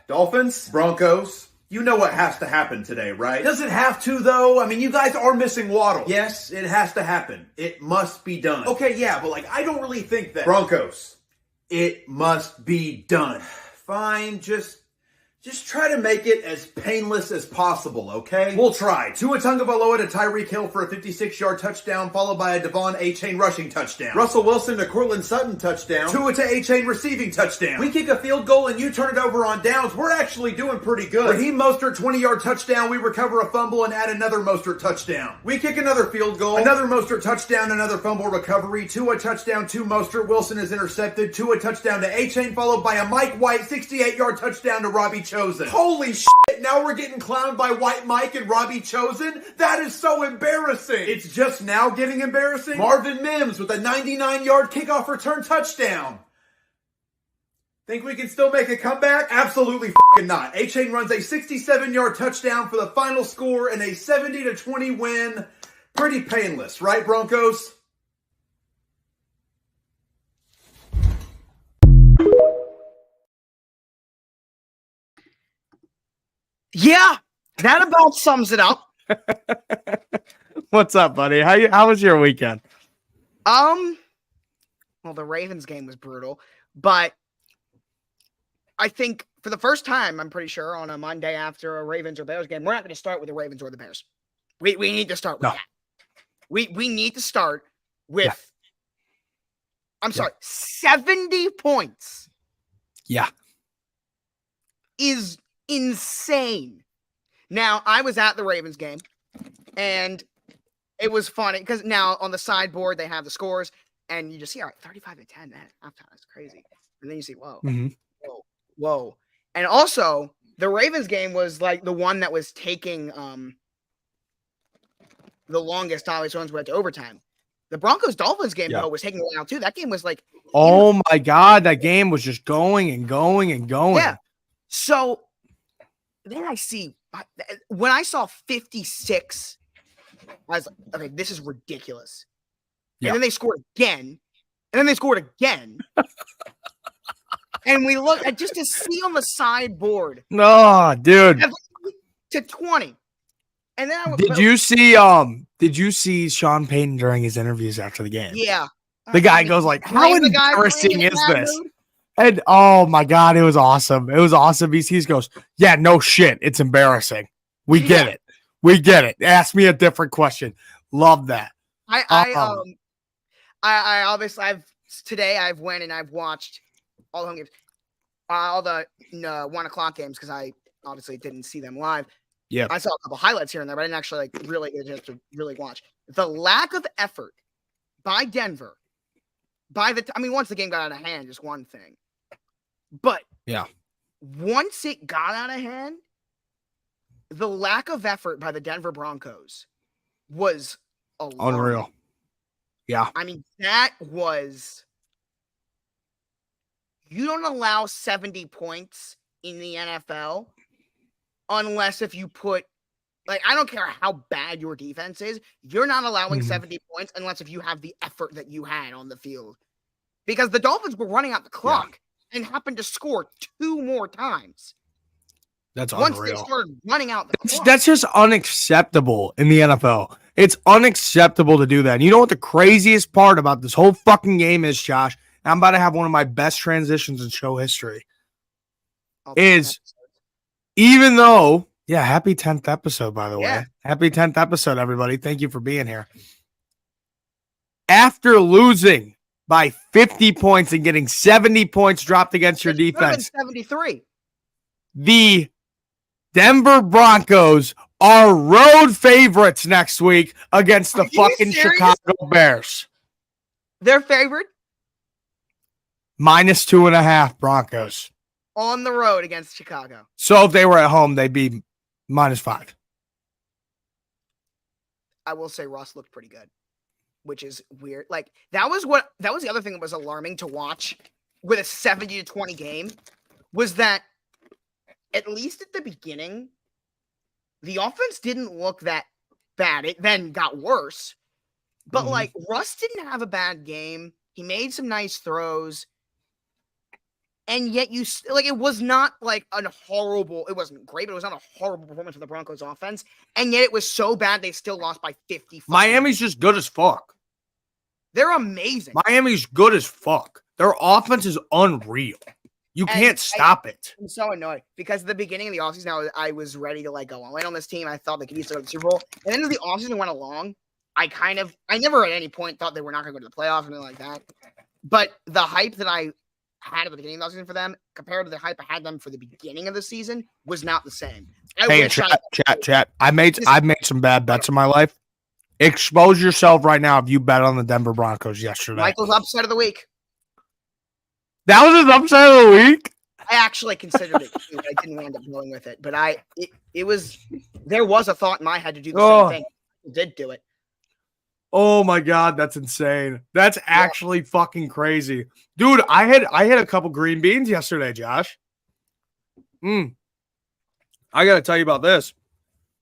Dolphins, Broncos. You know what has to happen today, right? Does it have to, though? I mean, you guys are missing Waddle. Yes, it has to happen. It must be done. Okay, yeah, but I don't really think that. Broncos. It must be done. Fine, just try to make it as painless as possible, okay? We'll try. Tua Tagovailoa to Tyreek Hill for a 56-yard touchdown, followed by a Devon A-Chain rushing touchdown. Russell Wilson to Cortland Sutton touchdown. Tua to A-Chain receiving touchdown. We kick a field goal and you turn it over on downs. We're actually doing pretty good. Raheem Mostert 20-yard touchdown. We recover a fumble and add another Mostert touchdown. We kick another field goal. Another Mostert touchdown, another fumble recovery. Tua touchdown, 2 Mostert. Wilson is intercepted. Tua touchdown to A-Chain, followed by a Mike White 68-yard touchdown to Robbie Chosen. Holy shit, now we're getting clowned by White Mike and Robbie Chosen? That is so embarrassing. It's just now getting embarrassing? Marvin Mims with a 99-yard kickoff return touchdown. Think we can still make a comeback? Absolutely fucking not. A-Chain runs a 67-yard touchdown for the final score and a 70-20 win. Pretty painless, right, Broncos? Yeah, that about sums it up. What's up, buddy? How was your weekend? Well, the Ravens game was brutal, but I think for the first time, I'm pretty sure on a Monday after a Ravens or Bears game, we're not going to start with the Ravens or the Bears. We need to start with that. We need to start with, I'm sorry, 70 points. Yeah. Is insane. Now, I was at the Ravens game, and it was funny because now on the sideboard they have the scores, and you just see, all right, 35-10 at halftime. That's crazy. And then you see, whoa. And also, the Ravens game was like the one that was taking the longest. Always ones went to overtime. The Broncos-Dolphins game, though, was taking a while, too. That game was like... Oh, my God. That game was just going and going and going. Yeah. So... Then I see, when I saw 56, I was like, okay, this is ridiculous. And then they scored again. And then they scored again. And we look at just to see on the sideboard. No, dude. To 20. And then Did you see Sean Payton during his interviews after the game? Yeah. The guy goes like, how embarrassing is this? Mood? And oh my God, it was awesome. It was awesome. He goes, yeah, no shit. It's embarrassing. We get it. We get it. Ask me a different question. Love that. I obviously I've went and I've watched all the home games, all the 1:00 games because I obviously didn't see them live. Yeah, I saw a couple highlights here and there, but I didn't actually really get a chance to really watch. The lack of effort by Denver, once the game got out of hand, just one thing. But once it got out of hand, the lack of effort by the Denver Broncos was alarming. Unreal. Yeah. I mean, that was... You don't allow 70 points in the NFL unless if you put... I don't care how bad your defense is. You're not allowing 70 points unless if you have the effort that you had on the field. Because the Dolphins were running out the clock and happened to score 2 more times. That's once unreal. They started running out the clock. That's just unacceptable in the NFL. It's unacceptable to do that. And you know what the craziest part about this whole fucking game is, Josh? I'm about to have one of my best transitions in show history. Is even though, happy 10th episode, by the way. Happy 10th episode, everybody. Thank you for being here. After losing by 50 points and getting 70 points dropped against your defense. 73. The Denver Broncos are road favorites next week against the fucking Chicago Bears. They're favored? -2.5 Broncos. On the road against Chicago. So if they were at home, they'd be -5. I will say Russ looked pretty good, which is weird. That was the other thing that was alarming to watch with a 70-20 game was that at least at the beginning, the offense didn't look that bad. It then got worse. But Russ didn't have a bad game. He made some nice throws. And yet it was not like it wasn't great, but it was not a horrible performance of the Broncos offense. And yet it was so bad they still lost by 50. Miami's just good as fuck. They're amazing. Miami's good as fuck. Their offense is unreal. You can't stop it. I'm so annoyed because at the beginning of the offseason, I was ready to go all in on this team. I thought they could easily go to the Super Bowl. And then as the offseason went along, I never at any point thought they were not going to go to the playoffs or anything like that. But the hype that I had at the beginning of the season for them compared to the hype I had them for the beginning of the season was not the same. Chat. I've made some bad bets in my life. Expose yourself right now if you bet on the Denver Broncos yesterday. Michael's upset of the week. That was his upset of the week? I actually considered it too. I didn't end up going with it. But there was a thought in my head to do the same thing. I did do it. Oh my God, that's insane. That's actually fucking crazy. Dude, I had a couple green beans yesterday, Josh. I gotta tell you about this.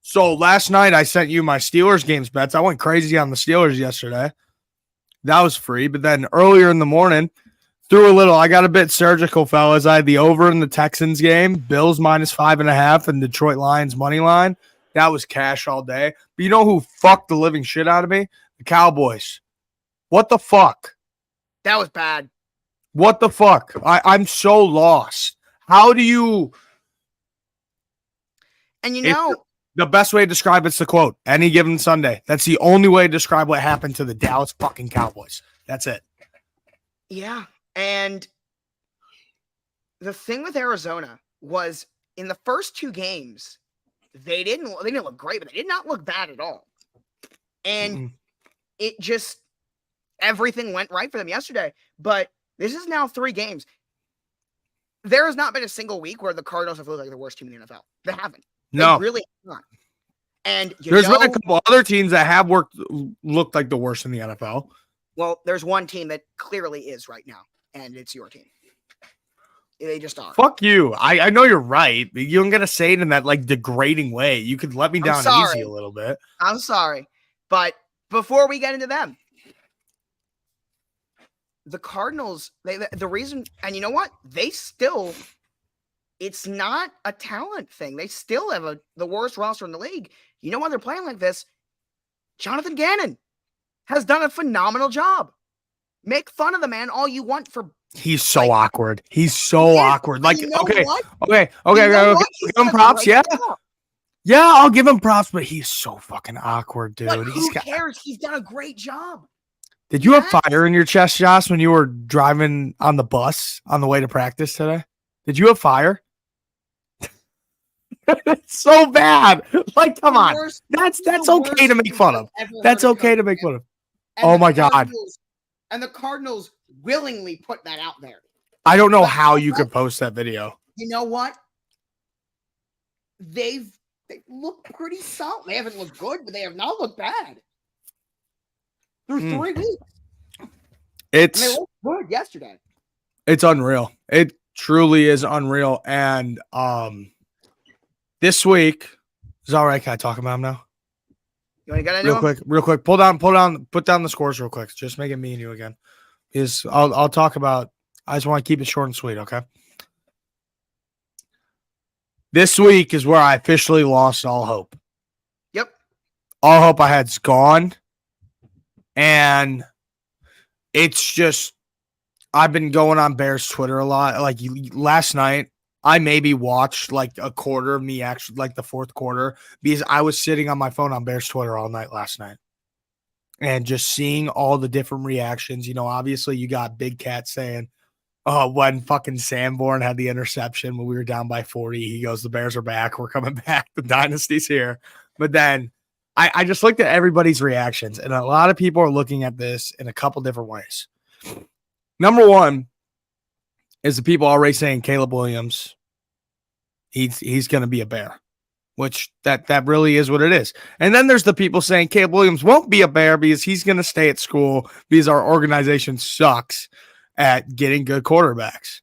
So last night I sent you my Steelers games bets. I went crazy on the Steelers yesterday. That was free. But then earlier in the morning, I got a bit surgical, fellas. I had the over in the Texans game, Bills -5.5, and Detroit Lions money line. That was cash all day. But you know who fucked the living shit out of me? The Cowboys. What the fuck? That was bad. What the fuck? I'm so lost. How do you... And the best way to describe it's the quote, any given Sunday. That's the only way to describe what happened to the Dallas fucking Cowboys. That's it. Yeah. And the thing with Arizona was in the first two games, they didn't look great, but they did not look bad at all. And it just, everything went right for them yesterday. But this is now 3 games. There has not been a single week where the Cardinals have looked like the worst team in the NFL. They haven't. No. They really have not. And there's been a couple other teams that have looked like the worst in the NFL. Well, there's one team that clearly is right now, and it's your team. They just are. Fuck you. I know you're right, but you don't gotta say it in that degrading way. You could let me down easy a little bit. I'm sorry. But before we get into them, the Cardinals, the reason, and you know what? It's not a talent thing. They still have the worst roster in the league. You know why they're playing like this? Jonathan Gannon has done a phenomenal job. Make fun of the man all you want for. He's so awkward. He's so awkward. Okay. Give him props. Yeah. Yeah, I'll give him props, but he's so fucking awkward, dude. But who cares? He's done a great job. Did you have fire in your chest, Josh, when you were driving on the bus on the way to practice today? Did you have fire? It's so bad. Come on. That's okay to make fun of. That's okay to make fun of. Oh my God. And the Cardinals willingly put that out there. I don't know how you could post that video. You know what? They look pretty solid. They haven't looked good, but they have not looked bad. Through 3 weeks. They looked good yesterday. It's unreal. It truly is unreal. And this week, is all right. Can I talk about him now? You want to get into real quick. Put down the scores real quick. Just make it me and you again. I'll talk about. I just want to keep it short and sweet. Okay. This week is where I officially lost all hope. Yep. All hope I had's gone, and it's just I've been going on Bears Twitter a lot. Last night, I maybe watched a quarter of me actually, the fourth quarter, because I was sitting on my phone on Bears Twitter all night last night and just seeing all the different reactions. Obviously you got Big Cat saying, when fucking Sanborn had the interception when we were down by 40, he goes, the Bears are back. We're coming back. The dynasty's here. But then I just looked at everybody's reactions, and a lot of people are looking at this in a couple different ways. Number one is the people already saying Caleb Williams, he's going to be a Bear, which that really is what it is. And then there's the people saying Caleb Williams won't be a Bear because he's going to stay at school because our organization sucks at getting good quarterbacks.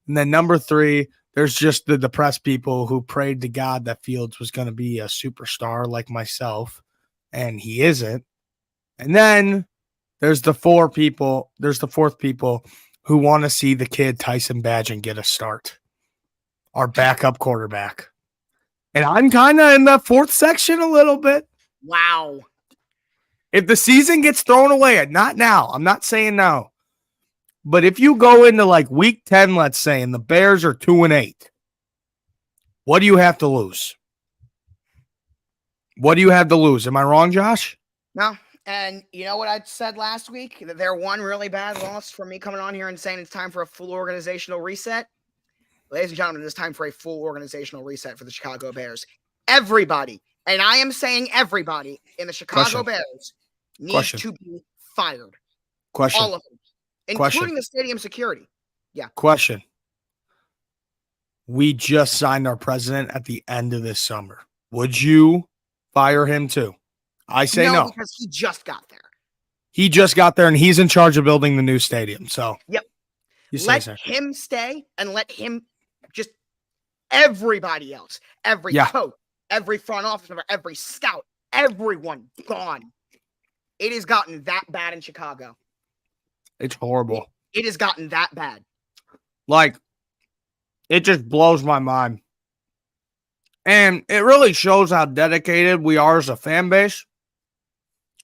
And then number 3, there's just the depressed people who prayed to God that Fields was going to be a superstar like myself, and he isn't. And then there's the fourth people who want to see the kid Tyson Badgett get a start. Our backup quarterback. And I'm kind of in the fourth section a little bit. Wow. If the season gets thrown away, not now. I'm not saying no. But if you go into like week 10, let's say, and the Bears are 2-8, what do you have to lose? What do you have to lose? Am I wrong, Josh? No. And you know what I said last week? That they're one really bad loss for me coming on here and saying it's time for a full organizational reset. Ladies and gentlemen, it's time for a full organizational reset for the Chicago Bears. Everybody, and I am saying everybody in the Chicago Bears needs to be fired. Question. All of them, including the stadium security. Yeah. Question. We just signed our president at the end of this summer. Would you fire him too? I say no. Because he just got there. He just got there, and he's in charge of building the new stadium. So, yep. Let him stay and let him just everybody else, every coach, every front office member, every scout, everyone gone. It has gotten that bad in Chicago. It's horrible. It has gotten that bad. Like, it just blows my mind. And it really shows how dedicated we are as a fan base.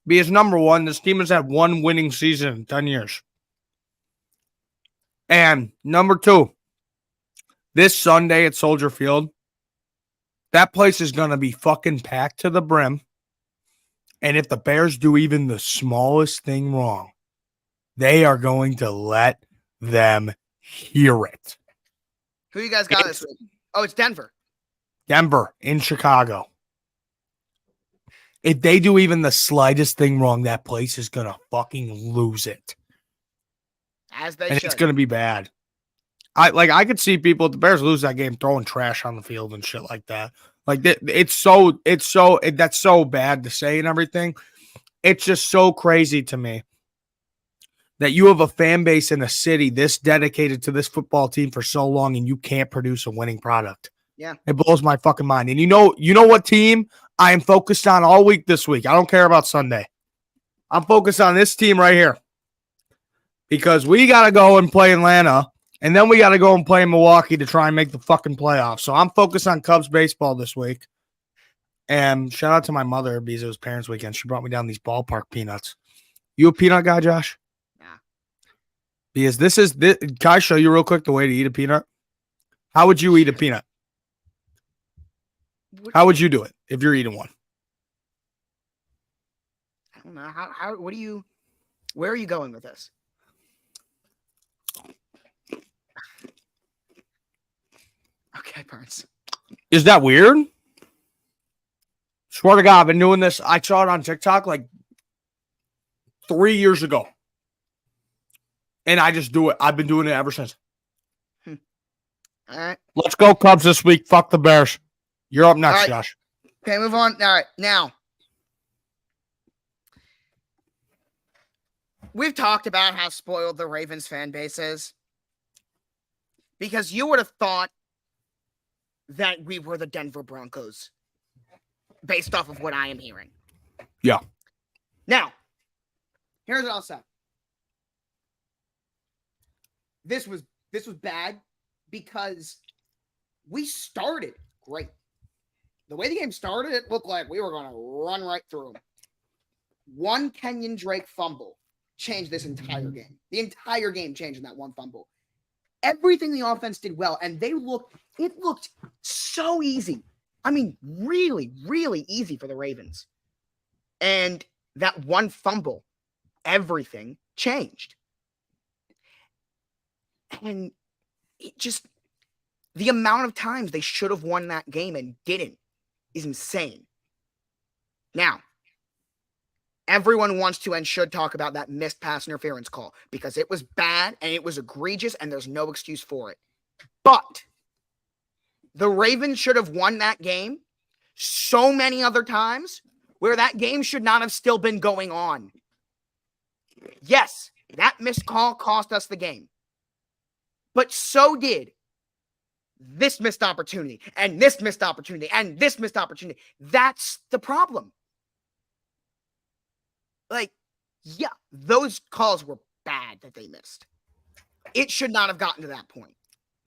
Because number one, this team has had one winning season in 10 years. And number two, this Sunday at Soldier Field, that place is going to be fucking packed to the brim. And if the Bears do even the smallest thing wrong, they are going to let them hear it. Who you guys got this week? Oh, it's Denver. Denver in Chicago. If they do even the slightest thing wrong, that place is going to fucking lose it. As they and should. It's going to be bad. I could see people, if the Bears lose that game, throwing trash on the field and shit like that. Like, that's so bad to say and everything. It's just so crazy to me that you have a fan base in a city this dedicated to this football team for so long and you can't produce a winning product. Yeah. It blows my fucking mind. And you know what team I am focused on all week this week? I don't care about Sunday. I'm focused on this team right here. Because we got to go and play Atlanta, and then we got to go and play Milwaukee to try and make the fucking playoffs. So I'm focused on Cubs baseball this week. And shout out to my mother because it was parents' weekend. She brought me down these ballpark peanuts. You a peanut guy, Josh? Nah. Because can I show you real quick the way to eat a peanut? How would you eat a peanut? How would you do it if you're eating one? I don't know. Where are you going with this? Okay, Burns. Is that weird? Swear to God, I've been doing this. I saw it on TikTok like 3 years ago. And I just do it. I've been doing it ever since. All right. Let's go Cubs this week. Fuck the Bears. You're up next, Josh. Okay, move on. All right, now. We've talked about how spoiled the Ravens fan base is. Because you would have thought that we were the Denver Broncos. Based off of what I am hearing. Yeah. Now, here's what I'll say. This was bad because we started great. The way the game started, it looked like we were going to run right through them. One Kenyon Drake fumble changed this entire game. The entire game changed in that one fumble. Everything the offense did well, and it looked so easy. I mean, really, really easy for the Ravens. And that one fumble, everything changed. And it just, the amount of times they should have won that game and didn't is insane. Now, everyone wants to and should talk about that missed pass interference call because it was bad and it was egregious and there's no excuse for it. But the Ravens should have won that game so many other times where that game should not have still been going on. Yes, that missed call cost us the game. But so did this missed opportunity, and this missed opportunity, and this missed opportunity. That's the problem. Like, yeah, those calls were bad that they missed. it should not have gotten to that point.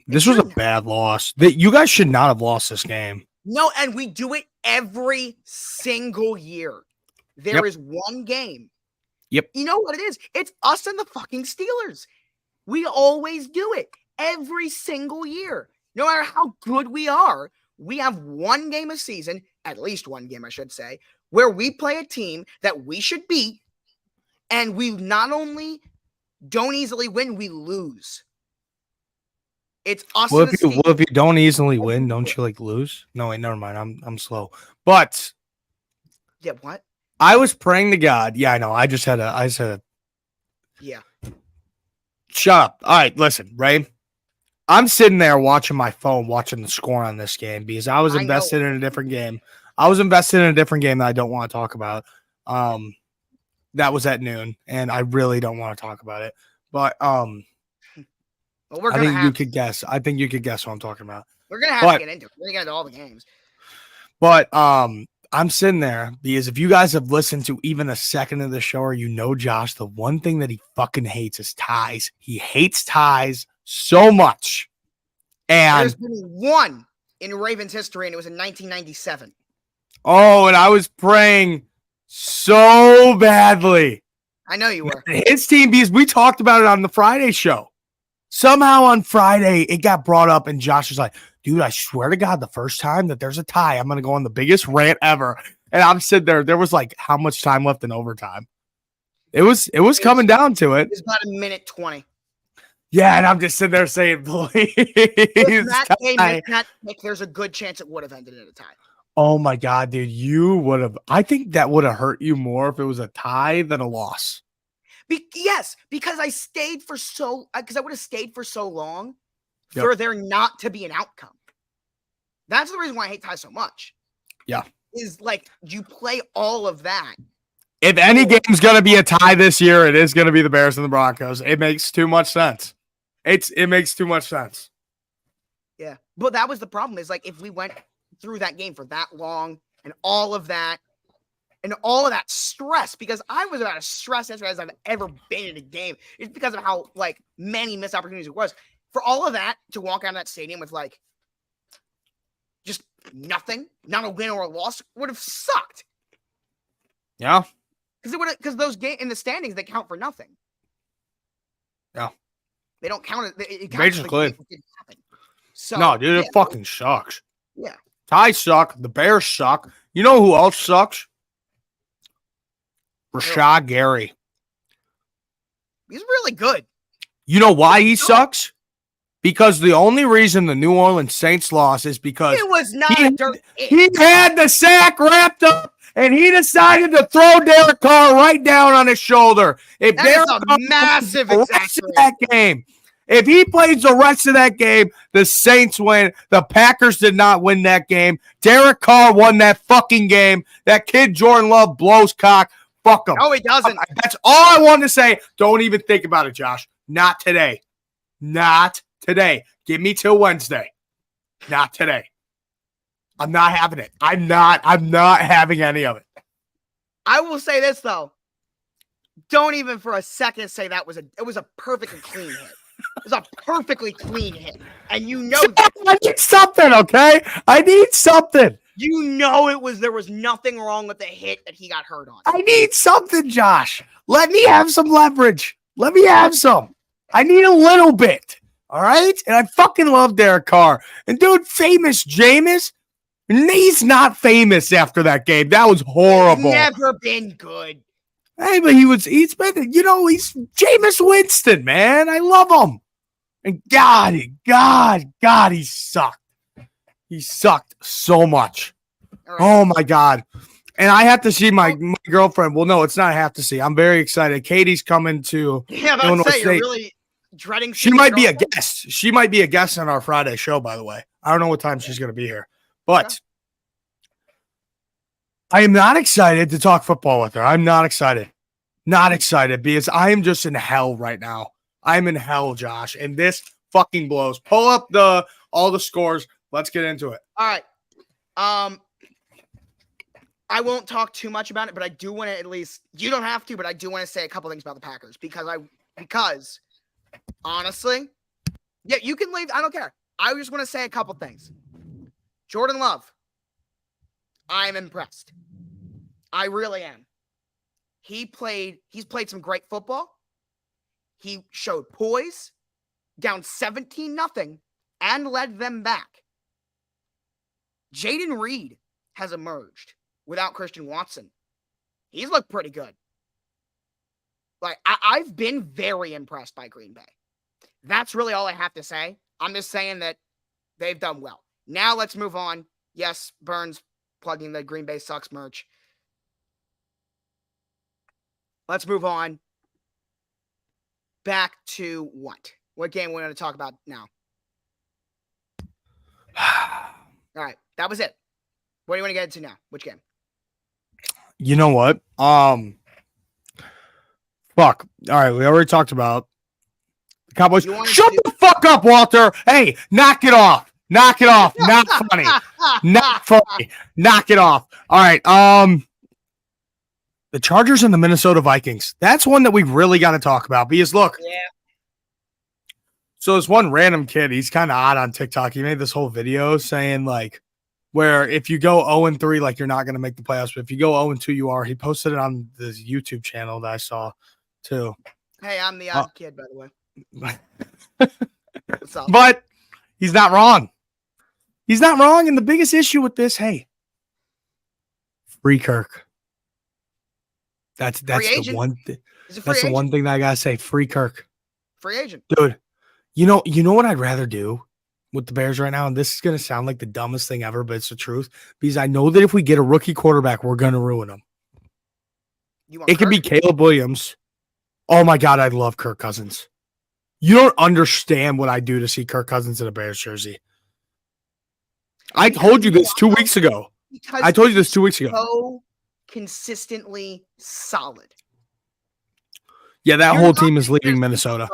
This was a bad loss. You guys should not have lost this game. No, and we do it every single year. There is one game. Yep. You know what it is? It's us and the fucking Steelers. We always do it every single year. No matter how good we are, we have one game a season, at least one game, I should say, where we play a team that we should beat, and we not only don't easily win, we lose. It's us. Well, if you don't easily win, don't you like lose? No, wait, never mind. I'm slow. But yeah, what? I was praying to God. Yeah, I know. I said a yeah. Shut up. All right, listen, Ray. I'm sitting there watching my phone, watching the score on this game because I was invested in a different game. I was invested in a different game that I don't want to talk about. That was at noon, and I really don't want to talk about it. But well, I think you could guess. I think you could guess what I'm talking about. We're gonna have to get into it. We're gonna get into all the games. But I'm sitting there because if you guys have listened to even a second of the show, or you know Josh, the one thing that he fucking hates is ties. He hates ties so much. And there's been one in Ravens history, and it was in 1997. Oh, and I was praying so badly. I know you were. His team, because we talked about it on the Friday show. Somehow on Friday, it got brought up, and Josh was like, dude, I swear to God, the first time that there's a tie, I'm going to go on the biggest rant ever. And I'm sitting there was like how much time left in overtime? It was coming down to it. It's about a minute 20. Yeah, and I'm just sitting there saying, please. That game, there's a good chance it would have ended in a tie. Oh my God, dude, you would have. I think that would have hurt you more if it was a tie than a loss. Yes, because I would have stayed for so long for there not to be an outcome. That's the reason why I hate ties so much. Yeah. Is like you play all of that. If any game's going to be a tie this year, it is going to be the Bears and the Broncos. It makes too much sense. It makes too much sense. Yeah. But that was the problem is like if we went through that game for that long and all of that stress, because I was about as stressed as I've ever been in a game. It's because of how like many missed opportunities it was. For all of that to walk out of that stadium with like just nothing, not a win or a loss, would have sucked. Yeah. Because those games in the standings, they count for nothing. Yeah. They don't count it. It counts for so, no, dude, it fucking sucks. Yeah. Ties suck. The Bears suck. You know who else sucks? Rashad Gary. He's really good. You know why he sucks? Because the only reason the New Orleans Saints lost is because it was not he had the sack wrapped up and he decided to throw Derek Carr right down on his shoulder. If that is a massive that game, if he plays the rest of that game, the Saints win. The Packers did not win that game. Derek Carr won that fucking game. That kid Jordan Love blows cock. Fuck him. No, he doesn't. That's all I wanted to say. Don't even think about it, Josh. Not today. Not today. Give me till Wednesday. Not today. I'm not having it. I'm not having any of it. I will say this though. Don't even for a second say it was a perfectly clean hit. It was a perfectly clean hit. And you know that. I need something, okay? I need something. You know there was nothing wrong with the hit that he got hurt on. I need something, Josh. Let me have some leverage. Let me have some. I need a little bit. All right? And I fucking love Derek Carr. And dude, famous Jameis, he's not famous after that game. That was horrible. He's never been good. Hey, but he's been, he's Jameis Winston, man. I love him. And God, he sucked. He sucked so much. Right. Oh my God. And I have to see my girlfriend. Well, no, it's not I have to see. I'm very excited. Katie's coming to Illinois State. You're really dreading. She might be a guest. She might be a guest on our Friday show, by the way. I don't know what time she's going to be here. But I am not excited to talk football with her. I'm not excited. Not excited because I am just in hell right now. I'm in hell, Josh. And this fucking blows. Pull up all the scores. Let's get into it. All right. I won't talk too much about it, but I do want to at least, you don't have to, but I do want to say a couple things about the Packers because Honestly, yeah, you can leave. I don't care. I just want to say a couple things. Jordan Love, I'm impressed. I really am. He's played some great football. He showed poise, down 17-0, and led them back. Jaden Reed has emerged without Christian Watson. He's looked pretty good. Like, I've been very impressed by Green Bay. That's really all I have to say. I'm just saying that they've done well. Now let's move on. Yes, Burns plugging the Green Bay Sucks merch. Let's move on. Back to what? What game we're going to talk about now? All right, that was it. What do you want to get into now? Which game? You know what? Fuck. All right, we already talked about the Cowboys. Shut the fuck up, Walter. Hey, knock it off. Knock it off. Not funny. Not funny. Knock it off. All right. The Chargers and the Minnesota Vikings. That's one that we really got to talk about because look. Yeah. So this one random kid, he's kind of odd on TikTok. He made this whole video saying like, where if you go 0-3, like you're not going to make the playoffs, but if you go 0-2, you are. He posted it on this YouTube channel that I saw too. Hey, I'm the odd kid, by the way. What's up? But he's not wrong. He's not wrong. And the biggest issue with this, hey, free Kirk. That's the one thing. That's the one thing that I gotta say. Free Kirk. Free agent. Dude, you know what I'd rather do with the Bears right now? And this is gonna sound like the dumbest thing ever, but it's the truth. Because I know that if we get a rookie quarterback, we're gonna ruin him. It could be Caleb Williams. Oh my God, I love Kirk Cousins. You don't understand what I do to see Kirk Cousins in a Bears jersey. I told you this 2 weeks ago. I told you this 2 weeks ago. So consistently solid. Yeah, that whole team is leaving Minnesota.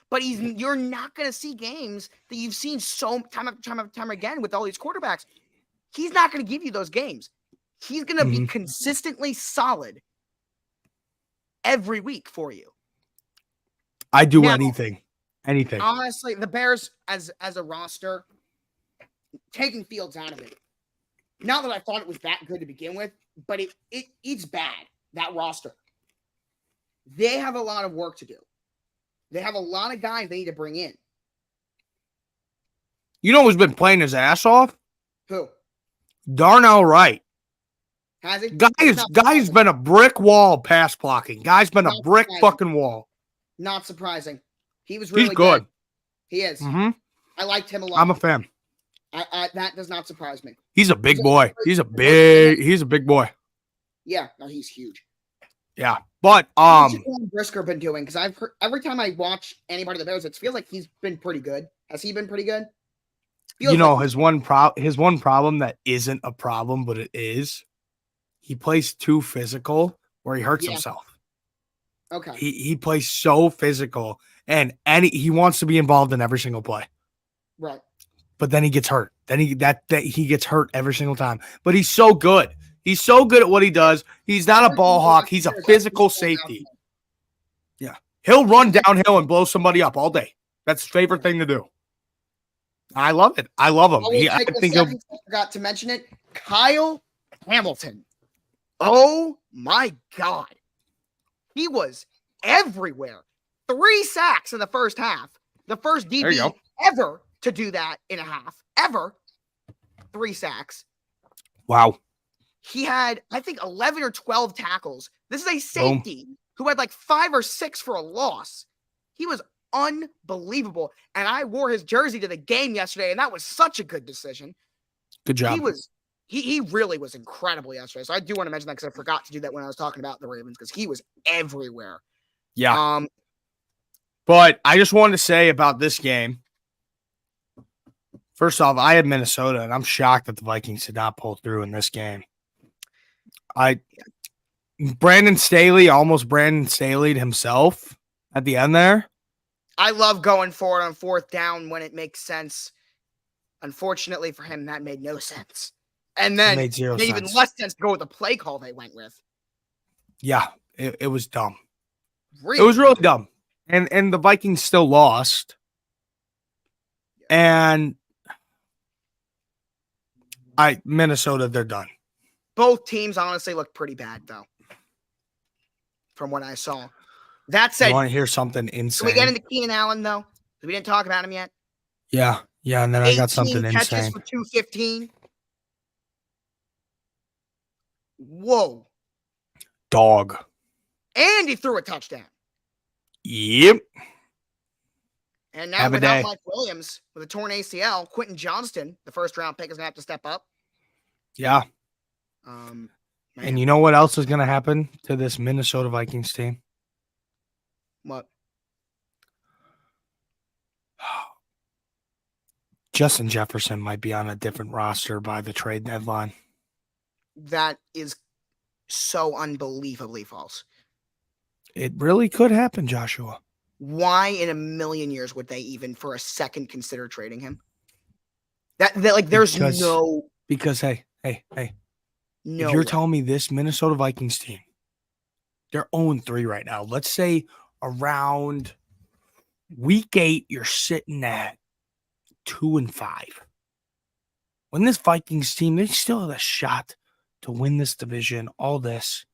But you're not going to see games that you've seen so time after time again with all these quarterbacks. He's not going to give you those games. He's going to be consistently solid every week for you. I do anything. Honestly, the Bears as a roster, taking Fields out of it. Not that I thought it was that good to begin with, but it's bad, that roster. They have a lot of work to do. They have a lot of guys they need to bring in. You know who's been playing his ass off? Who? Darnell Wright. Has it? Guy's been a brick wall pass blocking. Guy's been a brick fucking wall. Not surprising. He was really good. He is. Mm-hmm. I liked him a lot. I'm a fan. That does not surprise me. He's a big boy. He's a big boy. Yeah, no, he's huge. Yeah. But what's Brisker been doing? Because I've heard every time I watch anybody of the Bears, it feels like he's been pretty good. Has he been pretty good? His one problem that isn't a problem, but it is. He plays too physical where he hurts himself. Okay. He plays so physical and he wants to be involved in every single play. Right. But then he gets hurt. Then he gets hurt every single time. But he's so good. He's so good at what he does. He's not a ball hawk. He's a physical safety. Yeah. He'll run downhill and blow somebody up all day. That's his favorite thing to do. I love it. I love him. I forgot to mention it. Kyle Hamilton. Oh my God. He was everywhere. 3 sacks in the first half. The first DB ever to do that in a half. Ever. 3 sacks. Wow. He had, I think, 11 or 12 tackles. This is a safety who had like 5 or 6 for a loss. He was unbelievable. And I wore his jersey to the game yesterday, and that was such a good decision. Good job. He really was incredible yesterday. So I do want to mention that because I forgot to do that when I was talking about the Ravens because he was everywhere. Yeah. But I just wanted to say about this game. First off, I had Minnesota, and I'm shocked that the Vikings did not pull through in this game. Brandon Staley'd himself at the end there. I love going for it on 4th down when it makes sense. Unfortunately for him, that made no sense. And then it made even less sense to go with the play call they went with. Yeah, it was dumb. Really? It was really dumb. And the Vikings still lost. And Minnesota, they're done. Both teams honestly look pretty bad, though, from what I saw. That said, you want to hear something insane? Can we get into Keenan Allen, though? We didn't talk about him yet. Yeah, and then I got something 18 catches insane. for 215. Whoa. Dog. And he threw a touchdown. Yep. And now without Mike Williams, with a torn ACL, Quentin Johnston, the first-round pick, is going to have to step up. Yeah. And you know what else is going to happen to this Minnesota Vikings team? What? Justin Jefferson might be on a different roster by the trade deadline. That is so unbelievably false. It really could happen, Joshua. Why in a million years would they even for a second consider trading him? There's because hey. No if you're telling me this Minnesota Vikings team, they're 0-3 right now. Let's say around week 8, you're sitting at 2-5. When this Vikings team, they still have a shot to win this division, all this.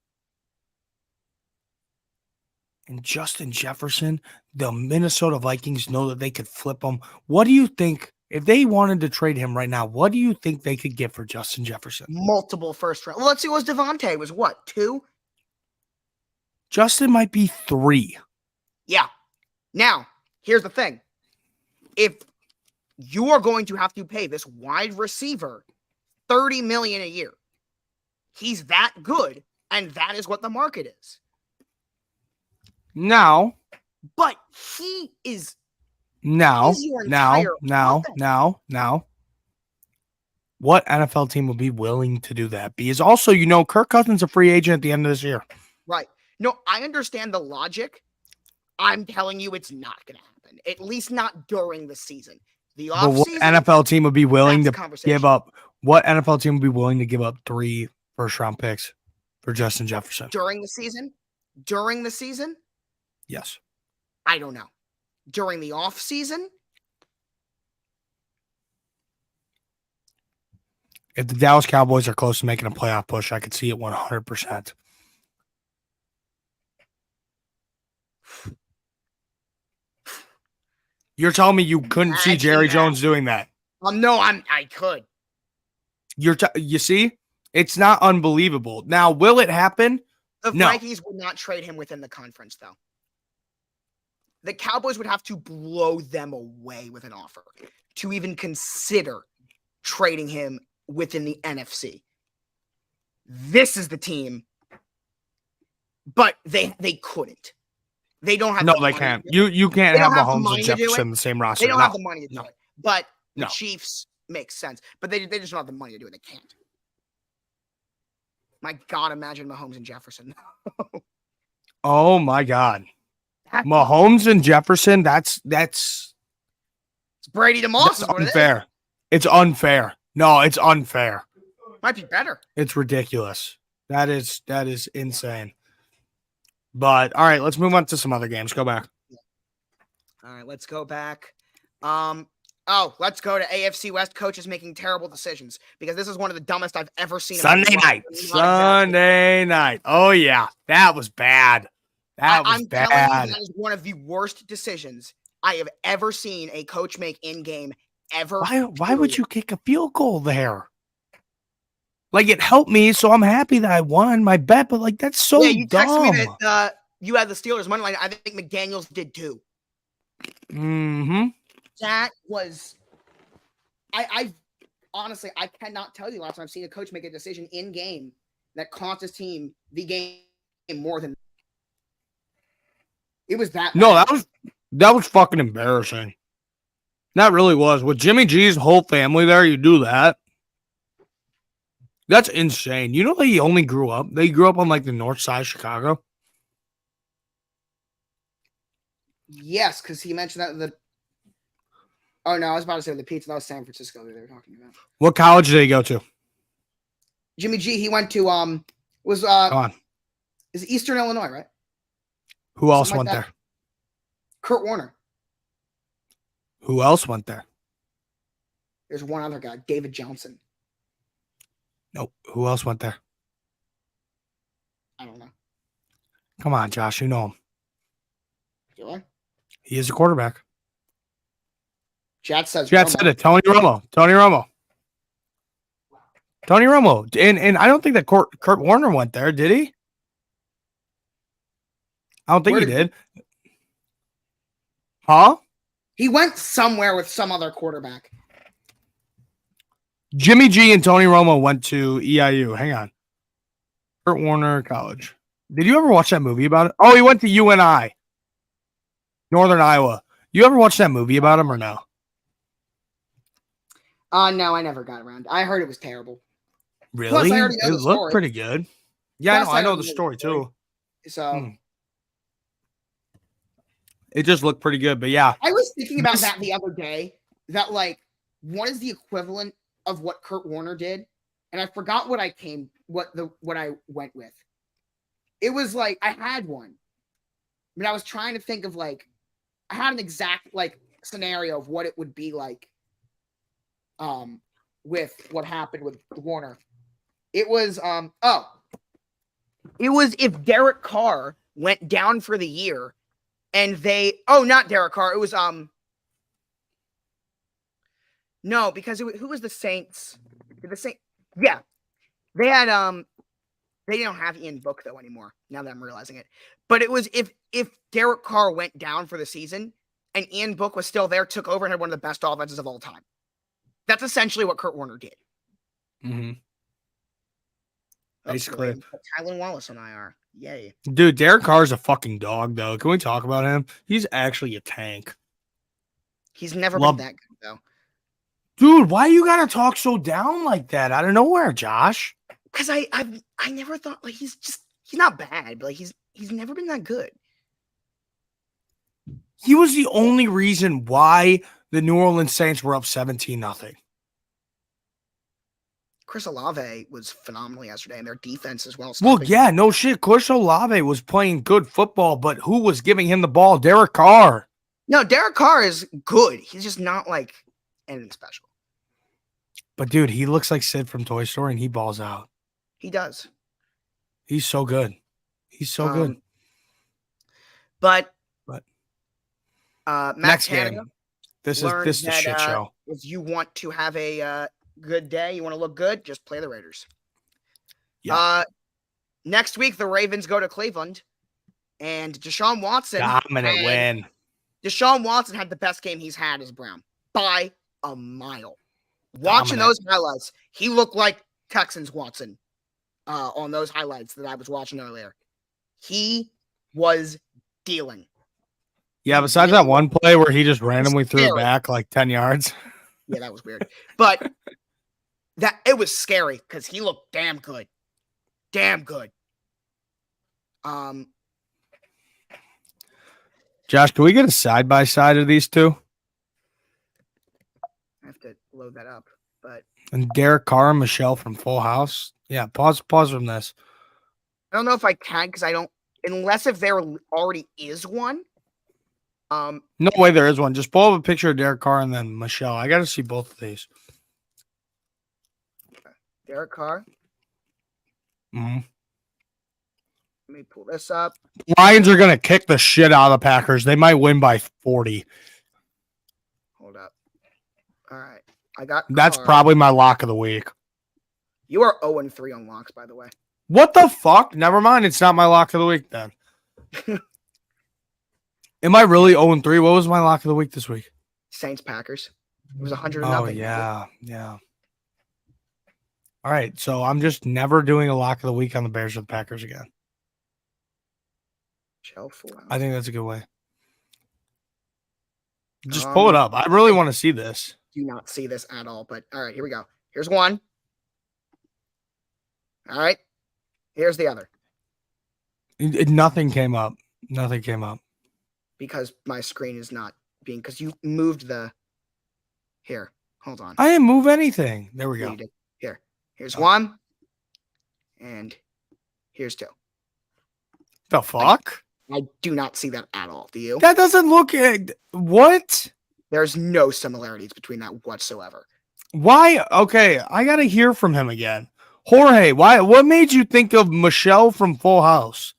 And Justin Jefferson, the Minnesota Vikings know that they could flip him. What do you think, if they wanted to trade him right now, what do you think they could get for Justin Jefferson? Multiple first round. Well, let's see, was Devontae was what, 2? Justin might be 3. Yeah. Now, here's the thing. If you are going to have to pay this wide receiver $30 million a year, he's that good, and that is what the market is. Now, but he is now. What NFL team will be willing to do that? Because also, Kirk Cousins is a free agent at the end of this year. Right. No, I understand the logic. I'm telling you it's not going to happen. At least not during the season. The offseason. But what NFL team would be willing to give up? What NFL team would be willing to give up 3 first-round picks for Justin Jefferson? During the season? Yes. I don't know. During the off season? If the Dallas Cowboys are close to making a playoff push, I could see it 100%. You're telling me you couldn't see Jerry Jones doing that? No, I could. You see? It's not unbelievable. Now, will it happen? The Vikings would not trade him within the conference, though. The Cowboys would have to blow them away with an offer to even consider trading him within the NFC. This is the team, but they couldn't. They don't have. No, they can't. You can't have Mahomes and Jefferson in the same roster. They don't have the money to do it. But the Chiefs makes sense. But they just don't have the money to do it. They can't. My God, imagine Mahomes and Jefferson. Oh my God. Mahomes and Jefferson, that's it's Brady to Moss. That's unfair. It's unfair. No, it's unfair. Might be better. It's ridiculous. That is insane. But all right, let's move on to some other games. Go back. All right, let's go back. Let's go to AFC West coaches making terrible decisions, because this is one of the dumbest I've ever seen. Sunday night. Oh yeah, that was bad. I'm bad. Telling you, that is one of the worst decisions I have ever seen a coach make in game ever. Why would you kick a field goal there? Like, it helped me, so I'm happy that I won my bet, but that's so dumb. You texted me that you had the Steelers money line. I think McDaniels did too. Mm-hmm. That was I honestly, I cannot tell you the last time I've seen a coach make a decision in game that cost his team the game more than it was that. No, that was fucking embarrassing. That really was. With Jimmy G's whole family there, you do that. That's insane. They grew up on the north side of Chicago. Yes, because he mentioned that oh no, I was about to say the pizza. That was San Francisco that they were talking about. What college did he go to? Jimmy G, he went to Come on. Is it Eastern Illinois, right? Who else went there? Kurt Warner. Who else went there? There's one other guy, David Johnson. Nope. Who else went there? I don't know. Come on, Josh. You know him. Do I? He is a quarterback. Chad says it. Tony Romo. Tony Romo. And I don't think that Kurt Warner went there, did he? I don't think he did. Huh? He went somewhere with some other quarterback. Jimmy G and Tony Romo went to EIU. Hang on. Kurt Warner College. Did you ever watch that movie about it? Oh, he went to UNI. Northern Iowa. You ever watch that movie about him or no? No, I never got around. I heard it was terrible. Really? Plus, I already know it the looked story. pretty good. Yeah, Plus, I know the story too. So it just looked pretty good, but yeah. I was thinking about that the other day. That like, what is the equivalent of what Kurt Warner did? And I forgot what I went with. It was like I had one, but I was trying to think of like I had an exact like scenario of what it would be like. With what happened with Warner, it was it was if Derek Carr went down for the year, and not Derek Carr, it was no, because who was the Saints? Yeah, they had they don't have Ian Book though anymore. Now that I'm realizing it, but it was if Derek Carr went down for the season and Ian Book was still there, took over and had one of the best offenses of all time. That's essentially what Kurt Warner did. Mm-hmm. Basically. Tylan Wallace on IR. Yay. Dude, Derek Carr's a fucking dog, though. Can we talk about him? He's actually a tank. He's never been that good, though. Dude, why you gotta talk so down like that out of nowhere, Josh? Because I never thought like he's not bad, but like he's never been that good. He was the only reason why the New Orleans Saints were up 17-0. Chris Olave was phenomenal yesterday, and their defense as well. Well, yeah, no shit. Chris Olave was playing good football, but who was giving him the ball? Derek Carr. No, Derek Carr is good. He's just not like anything special. But, dude, he looks like Sid from Toy Story, and he balls out. He does. He's so good. He's so good. But next game. This is a shit show. If you want to have a good day, you want to look good, just play the Raiders. Yeah. Next week, the Ravens go to Cleveland, and DeSean Watson. Dominant win. DeSean Watson had the best game he's had as Brown by a mile. Watching those highlights, he looked like Texans Watson on those highlights that I was watching earlier. He was dealing. Yeah, besides that one play where he just randomly threw it back like 10 yards. Yeah, that was weird. But it was scary because he looked damn good. Damn good. Josh, can we get a side-by-side of these two? I have to load that up. And Derek Carr and Michelle from Full House. Yeah, pause from this. I don't know if I can because I don't, unless if there already is one. No way there is one. Just pull up a picture of Derek Carr and then Michelle. I got to see both of these. Derek Carr. Mm-hmm. Let me pull this up. Lions are going to kick the shit out of the Packers. They might win by 40. Hold up. All right. I got That's Carr. probably my lock of the week. You are 0-3 on locks, by the way. What the fuck? Never mind. It's not my lock of the week then. Am I really 0-3? What was my lock of the week this week? Saints Packers. It was 100-0. Oh, yeah. All right, so I'm just never doing a lock of the week on the Bears or the Packers again. I think that's a good way. Just pull it up. I really want to see this. Do not see this at all, but all right, here we go. Here's one. All right. Here's the other. Nothing came up. Nothing came up. Because my screen is not being, because you moved the, here, hold on. I didn't move anything. There we go. Here's one. And here's two. The fuck? I do not see that at all. Do you? That doesn't look what? There's no similarities between that whatsoever. Why? Okay, I gotta hear from him again. Jorge, why? What made you think of Michelle from Full House?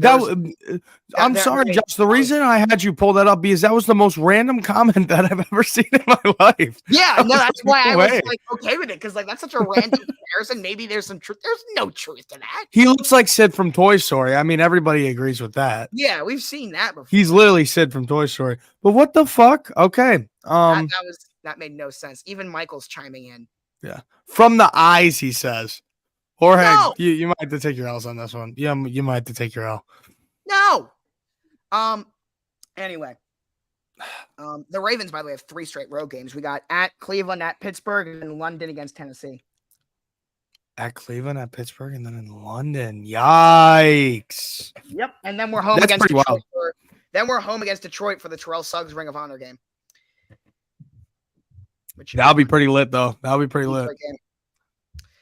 I'm sorry, Josh. The reason I had you pull that up because that was the most random comment that I've ever seen in my life. Yeah, no, that's why I was like okay with it because like that's such a random comparison. Maybe there's some truth. There's no truth to that. He looks like Sid from Toy Story. I mean, everybody agrees with that. Yeah, we've seen that before. He's literally Sid from Toy Story. But what the fuck? Okay, that made no sense. Even Michael's chiming in. Yeah, from the eyes, he says. Jorge, No! you might have to take your L's on this one. Yeah, you might have to take your L. No. Anyway, the Ravens, by the way, have 3 straight road games. We got at Cleveland, at Pittsburgh, and London against Tennessee. At Cleveland, at Pittsburgh, and then in London. Yikes! Yep, and then we're home against Detroit. Then we're home against Detroit for the Terrell Suggs Ring of Honor game. That'll be pretty lit, though. That'll be pretty lit.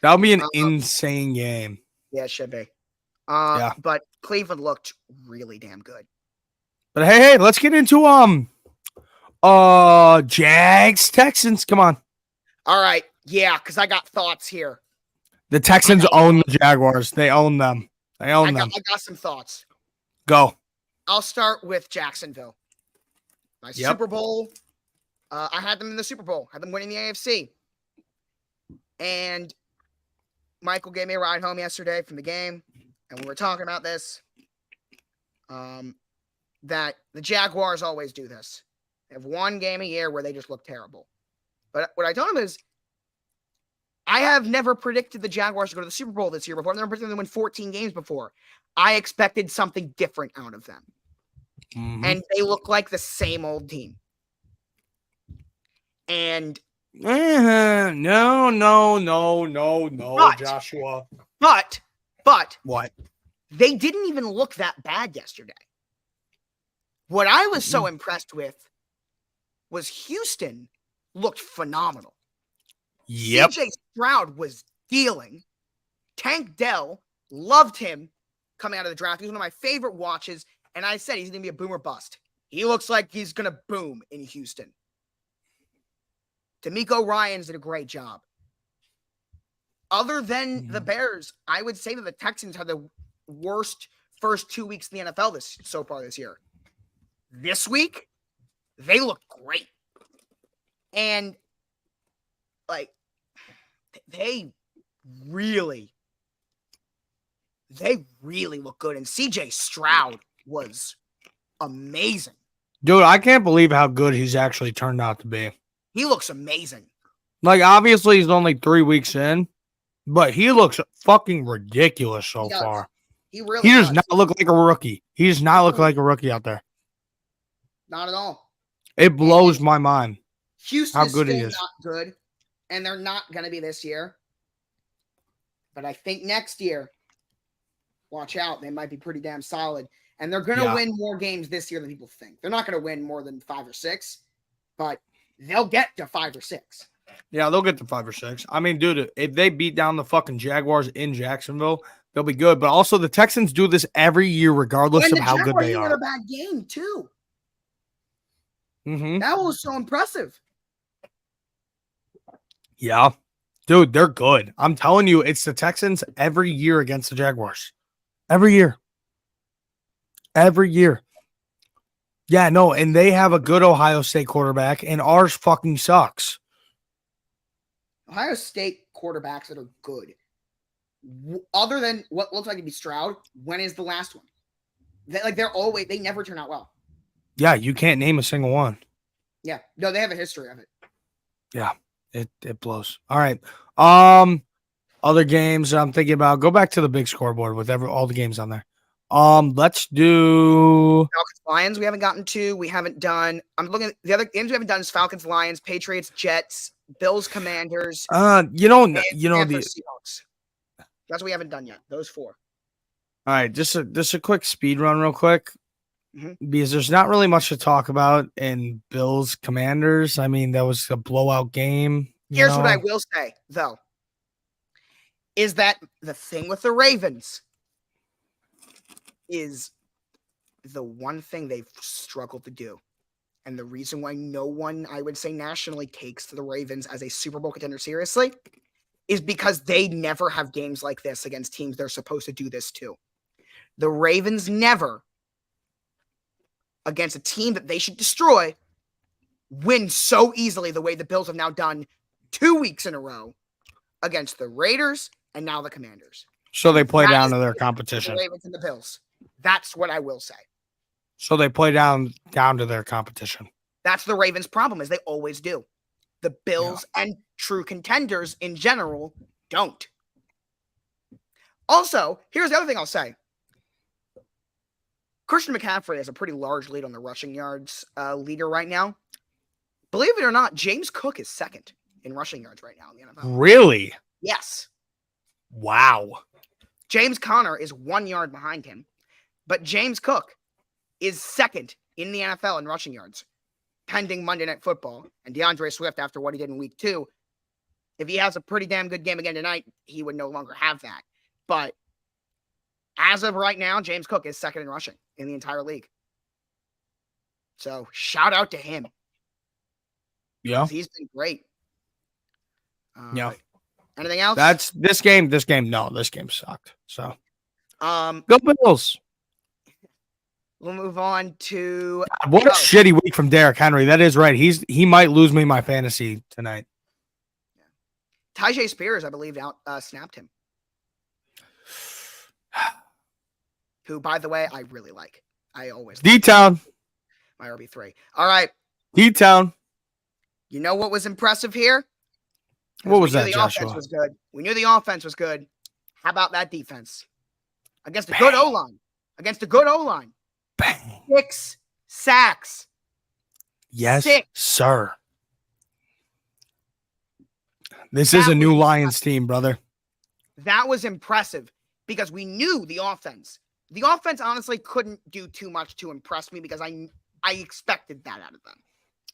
That'll be an insane game. Yeah, it should be. But Cleveland looked really damn good. But hey, let's get into Jags Texans. Come on. All right. Yeah, because I got thoughts here. The Texans own the Jaguars. They own them. I got some thoughts. Go. I'll start with Jacksonville. Super Bowl. I had them in the Super Bowl. Had them winning the AFC. And Michael gave me a ride home yesterday from the game, and we were talking about this. That the Jaguars always do this. They have one game a year where they just look terrible. But what I told him is, I have never predicted the Jaguars to go to the Super Bowl this year before. I've never predicted them to win 14 games before. I expected something different out of them. Mm-hmm. And they look like the same old team. And no, Joshua. But what? They didn't even look that bad yesterday. What I was so impressed with was Houston looked phenomenal. Yep. CJ Stroud was dealing. Tank Dell loved him coming out of the draft. He was one of my favorite watches, and I said he's going to be a boomer bust. He looks like he's going to boom in Houston. D'Amico Ryans did a great job. Other than the Bears, I would say that the Texans had the worst first 2 weeks in the NFL so far this year. This week, they look great. And, they really look good. And CJ Stroud was amazing. Dude, I can't believe how good he's actually turned out to be. He looks amazing. Obviously, he's only 3 weeks in, but he looks fucking ridiculous so far. He really does not look like a rookie. He does not look like a rookie out there. Not at all. It blows my mind. Houston is still not good, and they're not going to be this year. But I think next year, watch out, they might be pretty damn solid. And they're going to win more games this year than people think. They're not going to win more than 5 or 6, but they'll get to 5 or 6. Yeah, they'll get to 5 or 6. I mean, dude, if they beat down the fucking Jaguars in Jacksonville, they'll be good. But also, the Texans do this every year, regardless of how good they are. Had a bad game too. Mm-hmm. That was so impressive. Yeah, dude, they're good. I'm telling you, it's the Texans every year against the Jaguars. Every year. Yeah, no, and they have a good Ohio State quarterback, and ours fucking sucks. Ohio State quarterbacks that are good, other than what looks like to be Stroud, when is the last one? They never turn out well. Yeah, you can't name a single one. Yeah, no, they have a history of it. Yeah, it blows. All right, other games I'm thinking about. Go back to the big scoreboard with all the games on there. Let's do Falcons Lions. We haven't gotten to. We haven't done. I'm looking at the other games we haven't done is Falcons Lions, Patriots, Jets, Bills, Commanders. Panthers, Seahawks. That's what we haven't done yet. Those 4. All right, just a quick speed run, real quick, because there's not really much to talk about in Bills Commanders. I mean, that was a blowout game. Here's what I will say, though, is that the thing with the Ravens is the one thing they've struggled to do. And the reason why no one, I would say nationally, takes the Ravens as a Super Bowl contender seriously is because they never have games like this against teams they're supposed to do this to. The Ravens never, against a team that they should destroy, win so easily the way the Bills have now done 2 weeks in a row against the Raiders and now the Commanders. So they play down to their competition. The Ravens and the Bills. That's what I will say. So they play down to their competition. That's the Ravens' problem, is they always do. The Bills and true contenders in general don't. Also, here's the other thing I'll say. Christian McCaffrey has a pretty large lead on the rushing yards leader right now. Believe it or not, James Cook is second in rushing yards right now in the NFL. Really? Yes. Wow. James Conner is 1 yard behind him, but James Cook is second in the NFL in rushing yards, pending Monday Night Football. And DeAndre Swift, after what he did in week 2, if he has a pretty damn good game again tonight, he would no longer have that. But as of right now, James Cook is second in rushing in the entire league. So shout out to him. Yeah. He's been great. Yeah. Anything else? That's this game. No, this game sucked. So go Bills. We'll move on to what a shitty week from Derrick Henry. That is right. He might lose me my fantasy tonight. Tajay Spears, I believe, snapped him. Who, by the way, I really like. I always like D-Town. My RB3. All right. D-Town. You know what was impressive here? What was that, the Joshua? Offense was good. We knew the offense was good. How about that defense? Against a good O-line. Against a good O-line. Bang. 6 sacks. Yes, 6. sir. This is a new Lions team, brother. That was impressive because we knew the offense. The offense honestly couldn't do too much to impress me because I expected that out of them.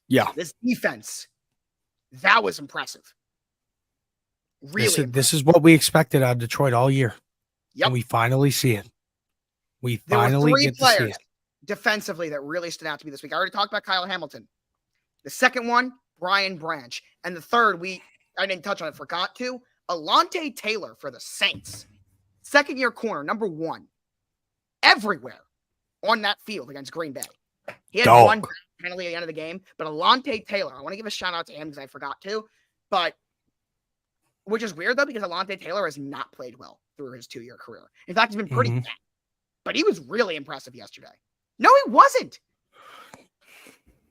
Yeah. This defense, that was impressive. Really this is what we expected out of Detroit all year. Yep. And we finally see it. We There finally were 3 get to see players it. defensively that really stood out to me this week. I already talked about Kyle Hamilton. The second one, Brian Branch. And the third, I didn't touch on it, forgot to. Alontae Taylor for the Saints. Second-year corner, number 1. Everywhere on that field against Green Bay. He had one penalty at the end of the game, but Alontae Taylor, I want to give a shout-out to him because I forgot to, but which is weird, though, because Alontae Taylor has not played well through his 2-year career. In fact, he's been pretty bad, but he was really impressive yesterday. No, he wasn't.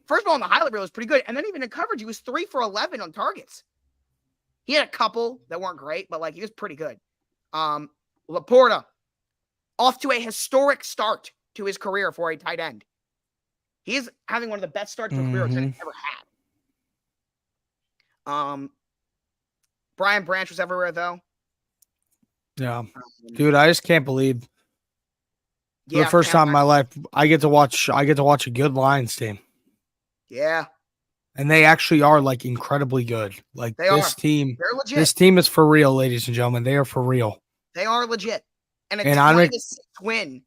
First of all, on the highlight reel was pretty good, and then even in coverage, he was 3 for 11 on targets. He had a couple that weren't great, but he was pretty good. Laporta, off to a historic start to his career for a tight end. He is having one of the best starts to his career he's ever had. Brian Branch was everywhere, though. Yeah. Dude, I just can't believe for the first time in my life I get to watch a good Lions team. Yeah. And they actually are incredibly good. This team. They're legit. This team is for real, ladies and gentlemen. They are for real. They are legit. And a 20-6 win.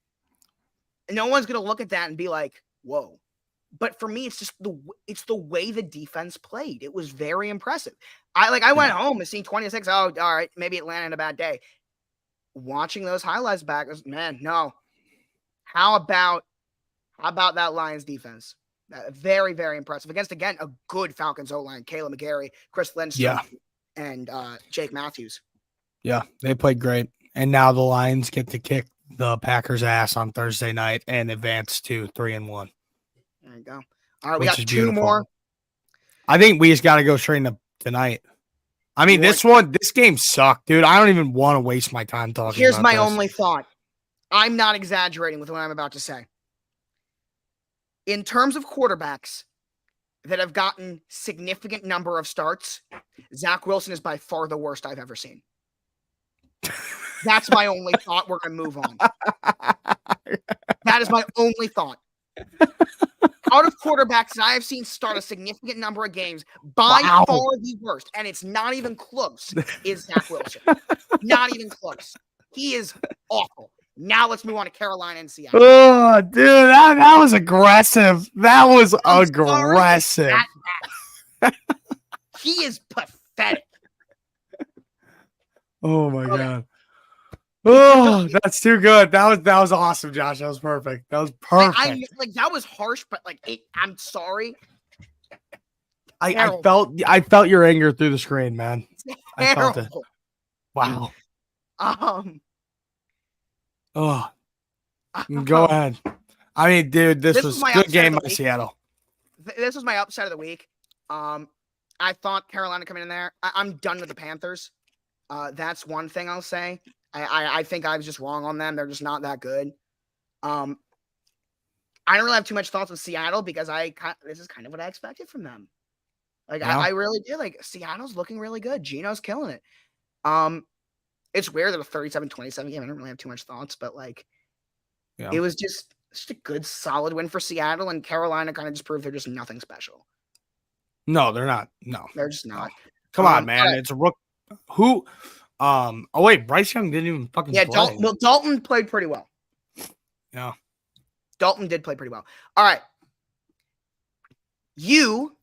No one's gonna look at that and be like, whoa. But for me, it's just the way the defense played. It was very impressive. I went home and seeing 26. Oh, all right, maybe Atlanta had a bad day. Watching those highlights back, man, no. How about that Lions defense? Very, very impressive. Against, again, a good Falcons O-line. Kayla McGarry, Chris Lindstrom, and Jake Matthews. Yeah, they played great. And now the Lions get to kick the Packers' ass on Thursday night and advance to 3-1. There you go. All right, we got 2 more. I think we just got to go straight into tonight. I mean, this game sucked, dude. I don't even want to waste my time talking about this. Here's my only thought. I'm not exaggerating with what I'm about to say. In terms of quarterbacks that have gotten significant number of starts, Zach Wilson is by far the worst I've ever seen. That's my only thought. We're going to move on. That is my only thought. Out of quarterbacks that I have seen start a significant number of games, by far the worst, and it's not even close, is Zach Wilson. Not even close. He is awful. Now let's move on to Carolina and Seattle. Oh, dude, that was aggressive. That was I'm aggressive. sorry, he is pathetic. Oh my god. Oh, that's too good. That was awesome, Josh. That was perfect. That was perfect. I like that was harsh, but like I'm sorry. I felt your anger through the screen, man. I felt it. Wow. Oh, go ahead. I mean, dude, this was a good game by Seattle. This was my upset of the week. I thought Carolina coming in there. I'm done with the Panthers. That's one thing I'll say. I think I was just wrong on them. They're just not that good. I don't really have too much thoughts with Seattle because this is kind of what I expected from them. Like I really did. Like Seattle's looking really good. Gino's killing it. It's weird that a 37-27 game. I don't really have too much thoughts, but like it was just a good, solid win for Seattle, and Carolina kind of just proved they're just nothing special. No, they're not. No, they're just not. Come on, man. Right. It's a rook. Who? Oh wait, Bryce Young didn't even fucking play. Dalton played pretty well. Yeah. Dalton did play pretty well. All right. You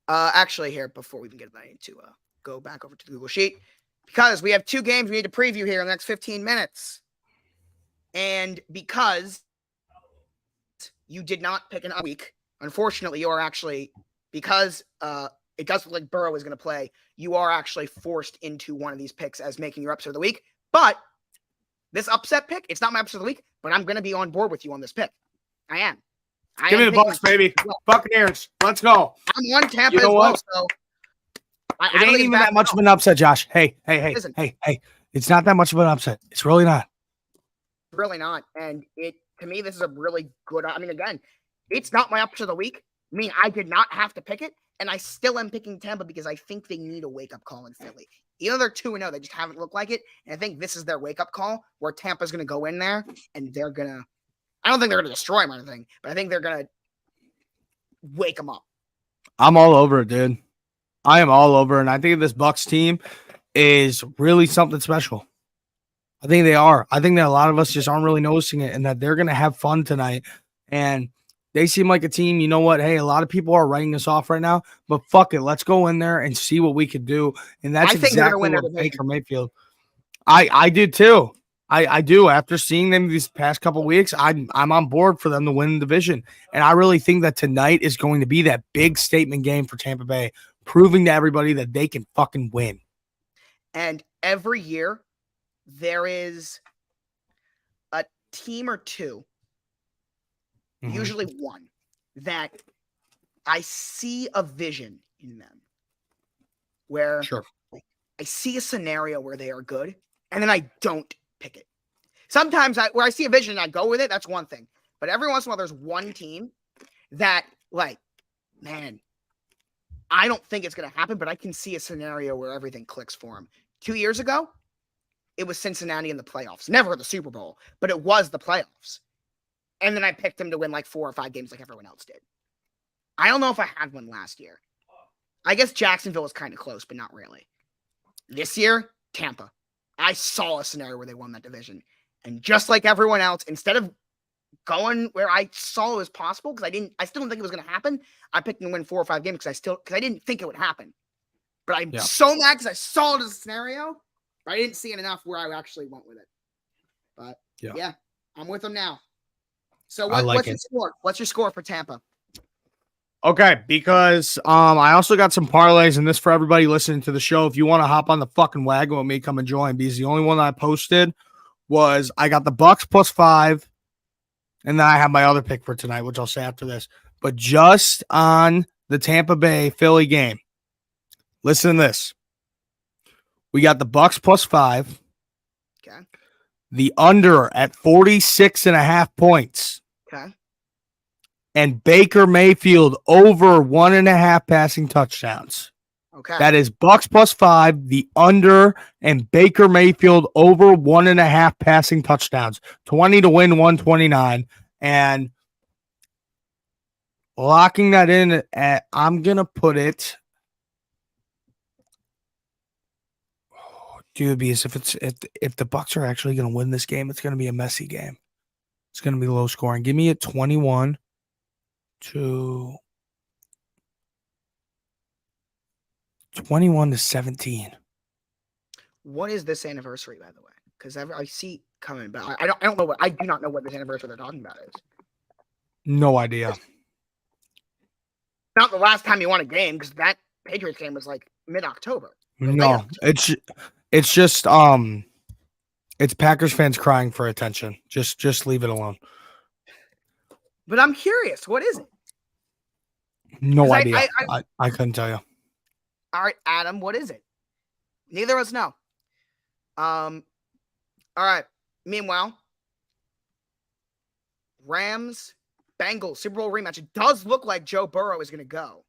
actually here before we even get that, I need to go back over to the Google Sheet because we have 2 games we need to preview here in the next 15 minutes. And because you did not pick an week, unfortunately, you are actually because it does look like Burrow is going to play, you are actually forced into one of these picks as making your upset of the week. But this upset pick, it's not my upset of the week, but I'm going to be on board with you on this pick. I am. Give me the Bucks, baby. Buccaneers. Let's go. I'm on Tampa as well, so it ain't even that much of an upset, Josh. Hey. It's not that much of an upset. It's really not. Really not. And to me, this is a really good. I mean, again, it's not my upset of the week. I mean, I did not have to pick it, and I still am picking Tampa because I think they need a wake-up call in Philly. Even though they're 2-0, they just haven't looked like it. And I think this is their wake-up call where Tampa's going to go in there, and they're going to – I don't think they're going to destroy them or anything, but I think they're going to wake them up. I'm all over it, dude. I am all over, and I think this Bucs team is really something special. I think they are. I think that a lot of us just aren't really noticing it and that they're going to have fun tonight. And they seem like a team, you know what? Hey, a lot of people are writing us off right now, but fuck it. Let's go in there and see what we could do. And that's exactly what Baker Mayfield. I do too. I do. After seeing them these past couple weeks, I'm on board for them to win the division. And I really think that tonight is going to be that big statement game for Tampa Bay, proving to everybody that they can fucking win. And every year, there is a team or two, usually one, that I see a vision in them where I see a scenario where they are good, and then I don't pick it. Sometimes where I see a vision and I go with it, that's one thing. But every once in a while, there's one team that, like, man, I don't think it's going to happen, but I can see a scenario where everything clicks for them. 2 years ago, it was Cincinnati in the playoffs. Never the Super Bowl, but it was the playoffs. And then I picked them to win like 4 or 5 games like everyone else did. I don't know if I had one last year. I guess Jacksonville was kind of close, but not really. This year, Tampa. I saw a scenario where they won that division. And just like everyone else, instead of going where I saw it was possible, because I still don't think it was going to happen, I picked them to win 4 or 5 games because I didn't think it would happen. But I'm so mad because I saw it as a scenario, but I didn't see it enough where I actually went with it. But yeah I'm with them now. So what's your score? What's your score for Tampa? Okay, because I also got some parlays, and this for everybody listening to the show. If you want to hop on the fucking wagon with me, come and join. Because the only one that I posted was I got the Bucks +5, and then I have my other pick for tonight, which I'll say after this. But just on the Tampa Bay Philly game, listen to this. We got the Bucks +5. Okay. The under at 46.5 points. Okay. And Baker Mayfield over 1.5 passing touchdowns. Okay. That is Bucks +5, the under, and Baker Mayfield over 1.5 passing touchdowns. 20 to win, 129. And locking that in at, I'm going to put it. Oh, Dude, because if the Bucks are actually going to win this game, it's going to be a messy game. It's going to be low scoring. Give me a 21 to 17. What is this anniversary, by the way? Because I see coming, but I don't know I do not know what this anniversary they're talking about is. No idea. Not the last time you won a game, because that Patriots game was like mid-October. No, it's just it's Packers fans crying for attention. Just leave it alone. But I'm curious, what is it? No idea. I couldn't tell you. All right, Adam, what is it? Neither of us know. All right. Meanwhile, Rams, Bengals, Super Bowl rematch. It does look like Joe Burrow is going to go.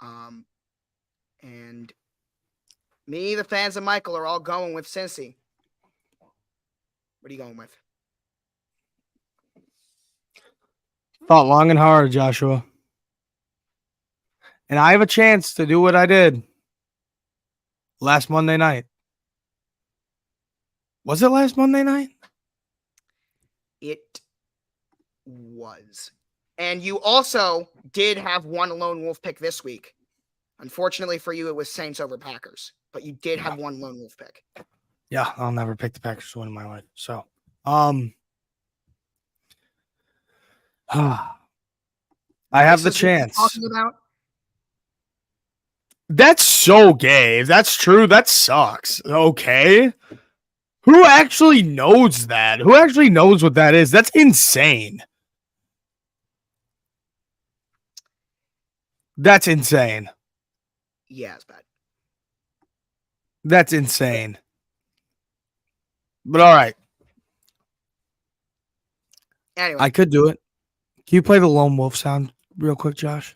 And me, the fans, and Michael are all going with Cincy. What are you going with? Thought long and hard, Joshua. And I have a chance to do what I did last Monday night. Was it last Monday night? It was. And you also did have one lone wolf pick this week. Unfortunately for you, it was Saints over Packers. But you did have one lone wolf pick. Yeah, I'll never pick the Packers to win in my life. So, I have the chance. Talking about? That's so gay. If that's true, that sucks. Okay. Who actually knows that? Who actually knows what that is? That's insane. That's insane. Yeah, it's bad. That's insane. But all right. Anyway. I could do it. Can you play the lone wolf sound real quick, Josh?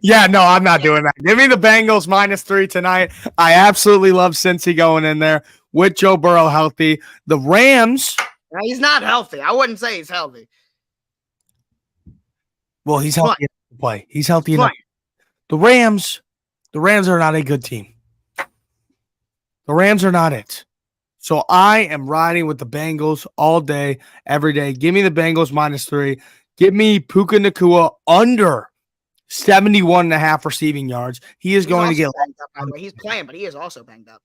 Yeah, no, I'm not doing that. Give me the Bengals -3 tonight. I absolutely love Cincy going in there with Joe Burrow healthy. The Rams. Now, he's not healthy. I wouldn't say he's healthy. Well, he's healthy enough to play. He's healthy enough. The Rams are not a good team. The Rams are not it. So I am riding with the Bengals all day, every day. Give me the Bengals -3. Give me Puka Nacua under 71.5 receiving yards. He is going to get banged up, by the way. He's playing, but he is also banged up.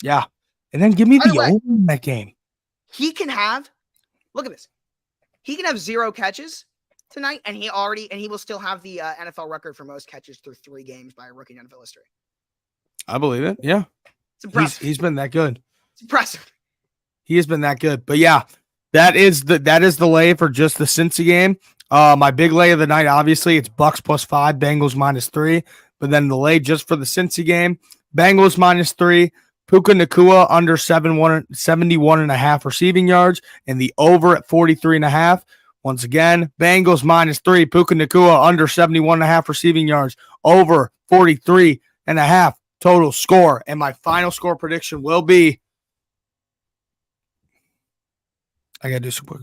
Yeah. And then give me the over in that game. He can have, look at this. He can have 0 catches tonight, and he will still have the NFL record for most catches through 3 games by a rookie in NFL history. I believe it. Yeah. It's impressive. He's been that good. It's impressive. He has been that good. But yeah, that is the lay for just the Cincy game. My big lay of the night, obviously, it's Bucks +5, Bengals -3. But then the lay just for the Cincy game, Bengals -3, Puka Nacua under 71.5 receiving yards, and the over at 43.5. Once again, Bengals -3, Puka Nacua under 71.5 receiving yards, over 43.5 total score. And my final score prediction will be, I got to do some quick.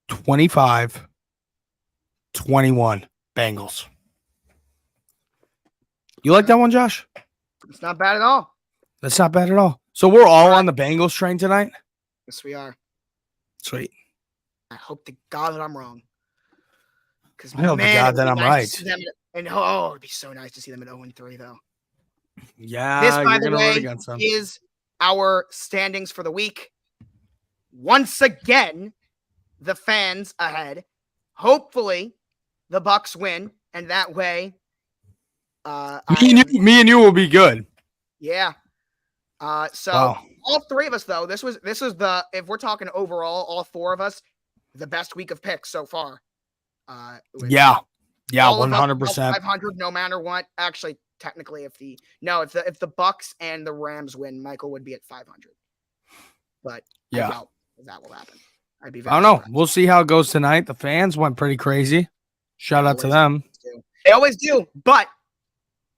25-21 Bengals. You like that one, Josh? It's not bad at all. That's not bad at all. So we're all on the Bengals train tonight? Yes, we are. Sweet. I hope to God that I'm wrong. I hope to God that I'm right. And it'd be so nice to see them at 0-3, though. Yeah, this, by you're the gonna way, root against them. Is our standings for the week. Once again, the fans ahead. Hopefully, the Bucks win, and that way, me and you will be good. Yeah. So wow. All 3 of us, though, this was the, if we're talking overall, all 4 of us, the best week of picks so far. Yeah, 100%. 500, no matter what. Actually, technically, if the Bucks and the Rams win, Michael would be at 500. But yeah, I doubt that will happen. I don't know. We'll see how it goes tonight. The fans went pretty crazy. Shout out to them. They always do. But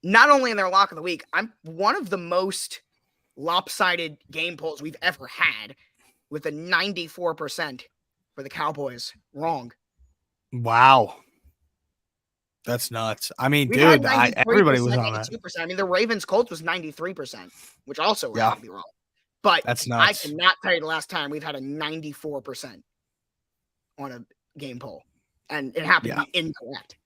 not only in their lock of the week, I'm one of the most lopsided game polls we've ever had with a 94% for the Cowboys. Wrong. Wow. That's nuts. I mean, We've had dude, 93%, everybody was on that. 82%. I mean, the Ravens Colts was 93%, which also Yeah. would be wrong. But That's I nuts. cannot tell you the last time we've had a 94% on a game poll. And it happened to be incorrect.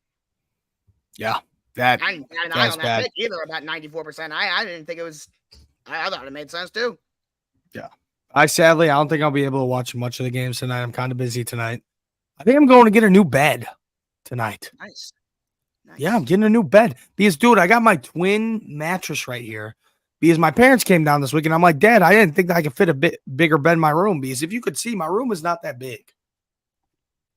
Yeah. I didn't bat an eye that's on that bad. pick either about 94%. I didn't think it was – I thought it made sense too. Yeah. I don't think I'll be able to watch much of the games tonight. I'm kind of busy tonight. I think I'm going to get a new bed tonight. Nice. Yeah, I'm getting a new bed. Because, dude, I got my twin mattress right here. Because my parents came down this week, and I'm like, Dad, I didn't think that I could fit a bit bigger bed in my room. Because if you could see, my room is not that big.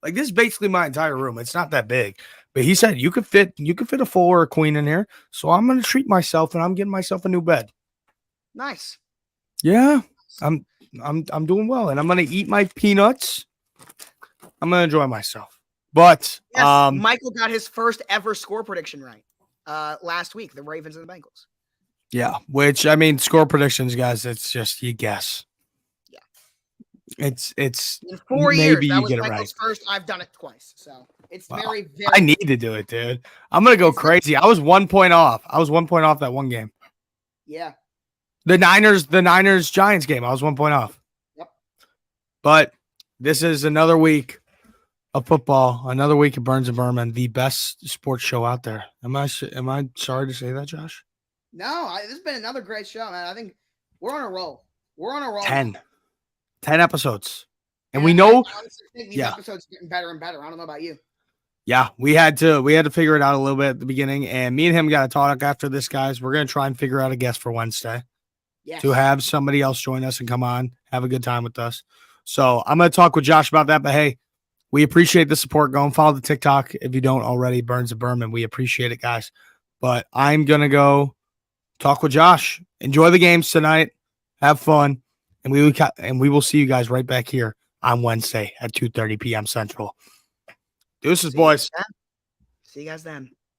Like, this is basically my entire room. It's not that big. But he said you could fit a full or a queen in here. So I'm going to treat myself, and I'm getting myself a new bed. Nice. Yeah, I'm doing well, and I'm going to eat my peanuts. I'm going to enjoy myself. But yes, Michael got his first ever score prediction right last week, the Ravens and the Bengals. Yeah, which, I mean, score predictions, guys, it's just you guess. Yeah. It's in 4 maybe years, you that was get it Michael's right. first. I've done it twice. So it's Wow. very I need to do it, dude. I'm going to go crazy. I was 1 point off. That one game. Yeah. The Niners Giants game. I was 1 point off. Yep. But this is another week of football, another week of Burns and Berman, the best sports show out there. Am I sorry to say that, Josh? No, this has been another great show, man. I think we're on a roll. 10 episodes. And we know I honestly think these episodes are getting better and better. I don't know about you. Yeah, we had to figure it out a little bit at the beginning, and me and him got to talk after this, guys. We're going to try and figure out a guest for Wednesday. Yes. To have somebody else join us and come on, have a good time with us. So I'm going to talk with Josh about that. But hey, we appreciate the support. Go and follow the TikTok if you don't already. Burns and Berman. We appreciate it, guys. But I'm going to go talk with Josh. Enjoy the games tonight. Have fun. And we will see you guys right back here on Wednesday at 2:30 p.m. Central. Deuces, boys. See you guys then.